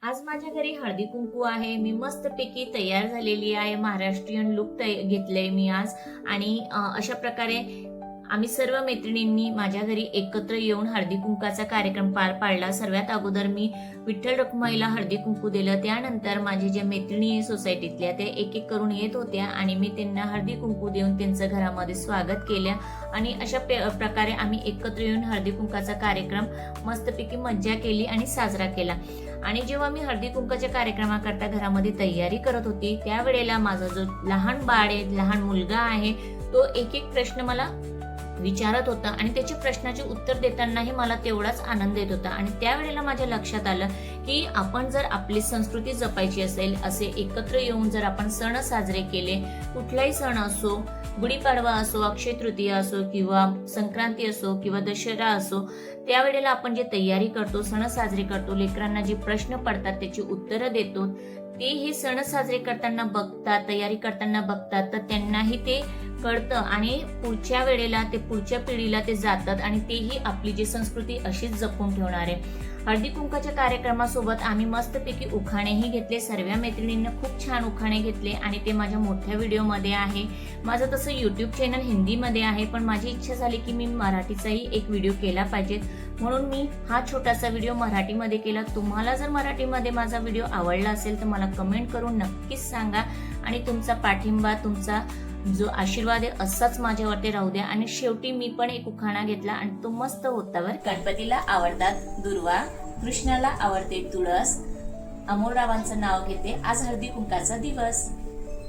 आज माझ्या घरी हळदी कुंकू आहे. मी मस्तपैकी तयार झालेली आहे. महाराष्ट्रीयन लुक घेतलंय मी आज. आणि अशा प्रकारे आम्ही सर्व मैत्रिणींनी माझ्या घरी एकत्र येऊन हळदी कुंकाचा कार्यक्रम पार पाडला. सर्वात अगोदर मी विठ्ठल रखुमाईला हळदी कुंकू दिलं. त्यानंतर माझे ज्या मैत्रिणी सोसायटीतल्या त्या एक एक करून येत होत्या आणि मी त्यांना हळदी कुंकू देऊन त्यांचं घरामध्ये स्वागत केलं. आणि अशा प्रकारे आम्ही एकत्र येऊन हळदी कुंकाचा कार्यक्रम मस्तपैकी मज्जा केली आणि साजरा केला. आणि जेव्हा मी हळदी कुंकाच्या कार्यक्रमाकरता घरामध्ये तयारी करत होती त्यावेळेला माझा जो लहान बाळ आहे, लहान मुलगा आहे, तो एक एक प्रश्न मला विचारत होता आणि त्याच्या प्रश्नाचे उत्तर देतानाही मला तेवढाच आनंद येत होता. आणि त्यावेळेला माझ्या लक्षात आलं की आपण जर आपली संस्कृती जपायची असेल, असे एकत्र येऊन जर आपण सण साजरे केले, कुठलाही सण असो, गुढीपाडवा असो, अक्षय तृतीया असो किंवा संक्रांती असो किंवा दसरा असो, त्यावेळेला आपण जे तयारी करतो, सण साजरे करतो, लेकरांना जे प्रश्न पडतात त्याची उत्तरं देतो, ते हे सण साजरे करताना बघतात, तयारी करताना बघतात, तर त्यांनाही ते कळतं आणि पुढच्या वेळेला ते पुढच्या पिढीला ते जातात आणि तेही आपली जी संस्कृती अशीच जपून ठेवणार आहे. हळदी कुंकाच्या कार्यक्रमासोबत आम्ही मस्तपैकी उखाणेही घेतले. सर्व मैत्रिणींना खूप छान उखाणे घेतले आणि ते माझ्या मोठ्या व्हिडिओमध्ये आहे. माझं तसं युट्यूब चॅनल हिंदीमध्ये आहे, पण माझी इच्छा झाली की मी मराठीचाही एक व्हिडिओ केला पाहिजे, म्हणून मी हा छोटासा व्हिडिओ मराठीमध्ये केला. तुम्हाला जर मराठीमध्ये माझा व्हिडिओ आवडला असेल तर मला कमेंट करून नक्कीच सांगा आणि तुमचा पाठिंबा, तुमचा जो आशीर्वाद आहे असाच माझ्यावरती राहू द्या. आणि शेवटी मी पण एक उखाणा घेतला आणि तो मस्त होता. गणपतीला आवडतात दुर्वा, कृष्णाला आवडते तुळस, अमोलरावांचं नाव घेते, आज हळदी कुंकाचा दिवस.